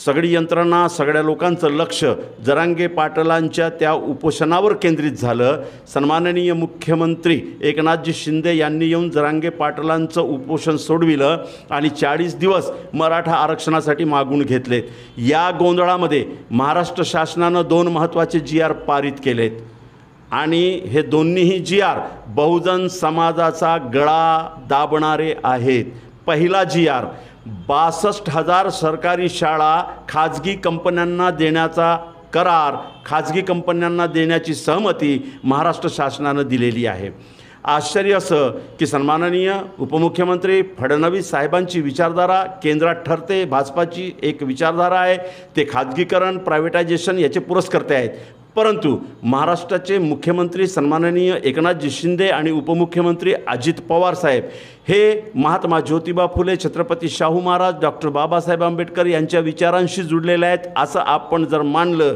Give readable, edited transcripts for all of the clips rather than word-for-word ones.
सगळी यंत्रणा, सगळ्या लोकांचं लक्ष जरांगे पाटलांच्या त्या उपोषणावर केंद्रित झालं। सन्माननीय मुख्यमंत्री एकनाथजी शिंदे यांनी येऊन जरांगे पाटलांचं उपोषण सोडविलं आणि 40 दिवस मराठा आरक्षणासाठी मागून घेतलेत। या गोंधळामध्ये महाराष्ट्र शासनानं 2 महत्त्वाचे GR पारित केलेत आणि हे दोन्हीही GR बहुजन समाजाचा गळा दाबणारे आहेत। पहिला GR 62,000 सरकारी शाळा खाजगी कंपन्यांना देण्याचा करार, खाजगी कंपन्यांना देण्याची सहमती महाराष्ट्र शासनानं दिलेली आहे। आश्चर्य असं की सन्माननीय उपमुख्यमंत्री फडणवीस साहेबांची विचारधारा केंद्रात ठरते, भाजपाची एक विचारधारा आहे, ते खाजगीकरण, प्रायव्हेटायझेशन याचे पुरस्कर्ते आहेत। परंतु महाराष्ट्राचे मुख्यमंत्री सन्माननीय एकनाथजी शिंदे आणि उपमुख्यमंत्री अजित पवार साहेब हे महात्मा ज्योतिबा फुले, छत्रपती शाहू महाराज, डॉक्टर बाबासाहेब आंबेडकर यांच्या विचारांशी जुळलेले आहेत असं आपण जर मानलं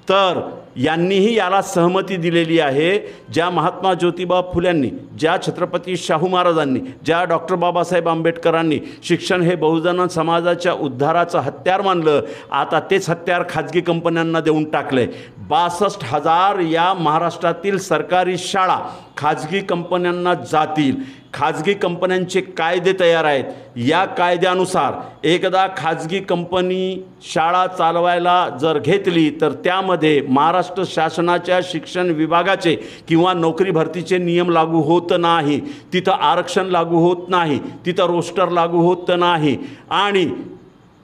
तर यांनीही याला सहमती दिलेली आहे। ज्या महात्मा ज्योतिबा फुल्यांनी, ज्या छत्रपती शाहू महाराजांनी, ज्या डॉक्टर बाबासाहेब आंबेडकरांनी शिक्षण हे बहुजन समाजाच्या उद्धाराचं हत्यार मानलं, आता तेच हत्यार खाजगी कंपन्यांना देऊन टाकले। 62,000 या महाराष्ट्रातील सरकारी शाळा खाजगी कंपन्यांना जातील। खाजगी कंपन्यांचे कायदे तयार आहेत। या कायद्यानुसार एकदा खाजगी कंपनी शाळा चालवायला जर घेतली तर त्यामध्ये महाराष्ट्र शासनाच्या शिक्षण विभागाचे किंवा नोकरी भरतीचे नियम लागू होत नाही, तिथं आरक्षण लागू होत नाही, तिथं रोस्टर लागू होत नाही आणि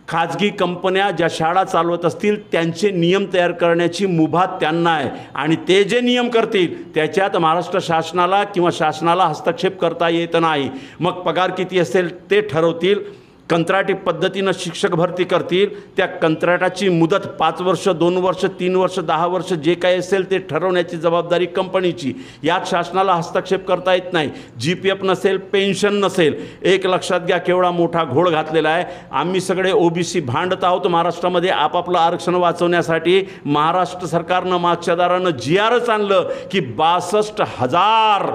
खाजगी कंपन्या ज्या शाळा चालवत असतील त्यांचे नियम तयार करण्याची मुभा त्यांना आहे आणि ते जे नियम करतील त्याच्यात महाराष्ट्र शासनाला किंवा शासनाला हस्तक्षेप करता येत नाही। मग पगार किती असेल ते ठरवतील, कंत्राटी पद्धतीनं शिक्षक भरती करतील, त्या कंत्राटाची मुदत 5 वर्ष, 2 वर्ष, 3 वर्ष, 10 वर्ष जे काही असेल ते ठरवण्याची जबाबदारी कंपनीची। यात शासनाला हस्तक्षेप करता येत नाही। GPF नसेल, पेन्शन नसेल। एक लक्षात घ्या केवढा मोठा घोळ घातलेला आहे। आम्ही सगळे OBC भांडत आहोत महाराष्ट्रामध्ये आपापलं आरक्षण वाचवण्यासाठी। महाराष्ट्र सरकारनं मागच्या दारानं GRच आणलं की 62,000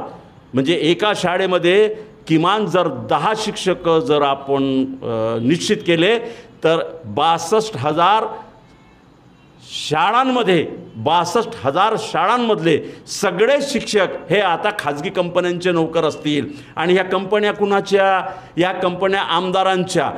म्हणजे एका शाळेमध्ये किमान जर 10 शिक्षक जर आपण निश्चित केले तर 62,000 शाळांमध्ये 62,000 शाळांमधले सगळे शिक्षक हे आता खाजगी कंपन्यांचे नोकर असतील। आणि ह्या कंपन्या कुणाच्या? या कंपन्या आमदारांच्या,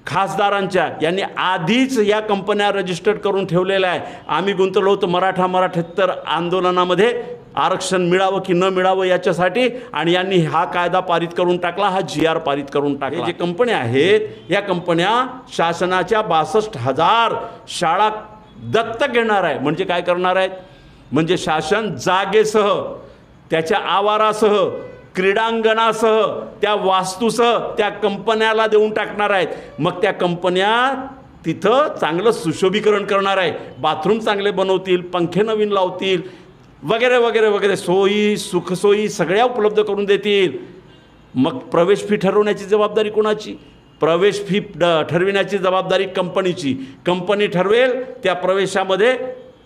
खासदारांच्या। यांनी आधीच या कंपन्या रजिस्टर्ड करून ठेवलेल्या आहे। आम्ही गुंतलो होतो मराठ्यातर आंदोलनामध्ये आरक्षण मिळावं की न मिळावं याच्यासाठी आणि यांनी हा कायदा पारित करून टाकला, हा GR पारित करून टाकला। जे कंपन्या आहेत या कंपन्या शासनाच्या 62,000 शाळा दत्तक घेणार आहे। म्हणजे काय करणार आहेत? म्हणजे शासन जागेसह, त्याच्या आवारासह, क्रीडांगणासह, त्या वास्तूसह त्या कंपन्याला देऊन टाकणार आहेत। मग त्या कंपन्या तिथं चांगलं सुशोभीकरण करणार आहे, बाथरूम चांगले बनवतील, पंखे नवीन लावतील, वगैरे वगैरे वगैरे सोयी सुखसोयी सगळ्या उपलब्ध करून देतील। मग प्रवेश फी ठरवण्याची जबाबदारी कोणाची? प्रवेश फी ठरविण्याची जबाबदारी कंपनीची। कंपनी ठरवेल त्या प्रवेशामध्ये,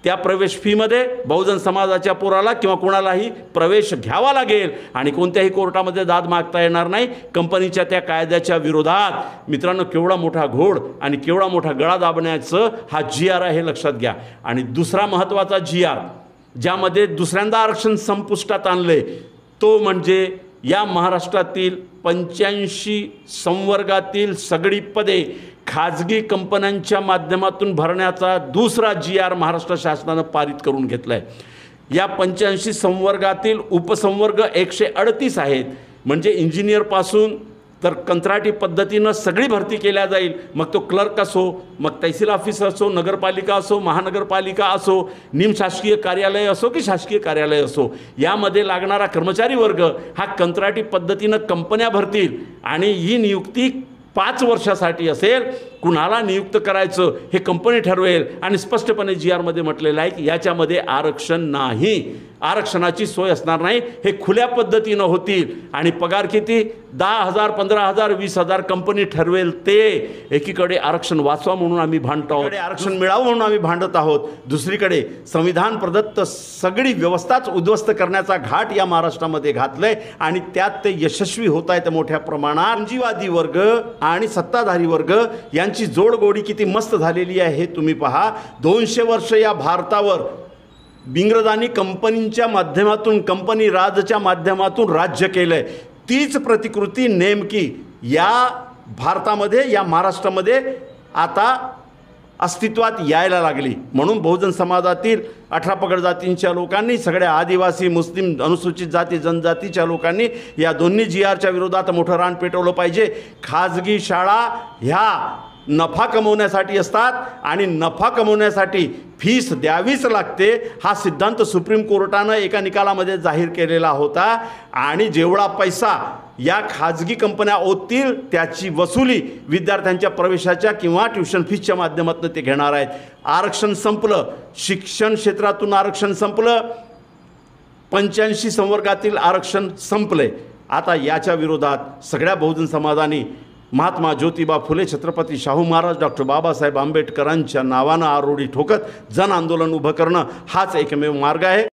त्या प्रवेश फीमध्ये बहुजन समाजाच्या पोराला किंवा कोणालाही प्रवेश घ्यावा लागेल आणि कोणत्याही कोर्टामध्ये दाद मागता येणार नाही कंपनीच्या त्या कायद्याच्या विरोधात। मित्रांनो, केवढा मोठा घोड आणि केवढा मोठा गळा दाबण्याचं हा GR आहे हे लक्षात घ्या। आणि दुसरा महत्त्वाचा GR ज्यामध्ये दुसऱ्यांदा आरक्षण संपुष्टात आणले तो म्हणजे या महाराष्ट्रातील 85 संवर्गातील सगळी पदे खाजगी कंपन्यांच्या माध्यमातून भरण्याचा दुसरा GR महाराष्ट्र शासनानं पारित करून घेतला आहे। या 85 संवर्गातील उपसंवर्ग 138 आहेत। म्हणजे इंजिनियरपासून तर कंत्राटी पद्धतीनं सगळी भरती केल्या जाईल। मग तो क्लर्क असो, मग तहसील ऑफिस असो, नगरपालिका असो, महानगरपालिका असो, निमशासकीय कार्यालय असो की शासकीय कार्यालय असो, यामध्ये लागणारा कर्मचारी वर्ग हा कंत्राटी पद्धतीनं कंपन्या भरतील आणि ही नियुक्ती 5 वर्षासाठी असेल। कुणाला नियुक्त करायचं हे कंपनी ठरवेल आणि स्पष्टपणे GR मध्ये म्हटलेलं आहे की याच्यामध्ये आरक्षण नाही, आरक्षणाची सोय असणार नाही। हे खुल्या पद्धतीनं होतील आणि पगार किती? 10,000, 15,000, 20,000 कंपनी ठरवेल ते। एकीकडे आरक्षण वाचवा म्हणून आम्ही भांडत आहोत, आरक्षण मिळावं म्हणून आम्ही भांडत आहोत, दुसरीकडे संविधान प्रदत्त सगळी व्यवस्थाच उद्ध्वस्त करण्याचा घाट या महाराष्ट्रामध्ये घातलंय आणि त्यात ते यशस्वी होत आहेत मोठ्या प्रमाणात। पूंजीवादी वर्ग आणि सत्ताधारी वर्ग यांच्या यांची जोडगोडी किती मस्त झालेली आहे हे तुम्ही पहा. 200 वर्ष या भारतावर इंग्रजांनी कंपनीच्या माध्यमातून, कंपनी राजच्या माध्यमातून राज्य केलं आहे. तीच प्रतिकृती नेमकी या भारतामध्ये, या महाराष्ट्रामध्ये आता अस्तित्वात यायला लागली. म्हणून बहुजन समाजातील 18 पगड जातींच्या लोकांनी, सगळ्या आदिवासी, मुस्लिम, अनुसूचित जाती, जनजातीच्या लोकांनी या दोन्ही GRच्या विरोधात मोठं रान पेटवलं पाहिजे. खाजगी शाळा ह्या नफा कमवण्यासाठी असतात आणि नफा कमवण्यासाठी फीस द्यावीच लागते. हा सिद्धांत सुप्रीम कोर्टानं एका निकालामध्ये जाहीर केलेला होता. आणि जेवढा पैसा या खाजगी कंपन्या ओततील त्याची वसुली विद्यार्थ्यांच्या प्रवेशाच्या किंवा ट्युशन फीसच्या माध्यमातून ते घेणार आहेत. आरक्षण संपलं, शिक्षण क्षेत्रातून आरक्षण संपलं, 85 संवर्गातील आरक्षण संपले. आता याच्या विरोधात सगळ्या बहुजन समाजाने महात्मा ज्योतिबा फुले, छत्रपती शाहू महाराज, डॉक्टर बाबासाहेब आंबेडकरांच्या नावानं आरोळी ठोकत जन आंदोलन उभं करणं हाच एकमेव मार्ग आहे.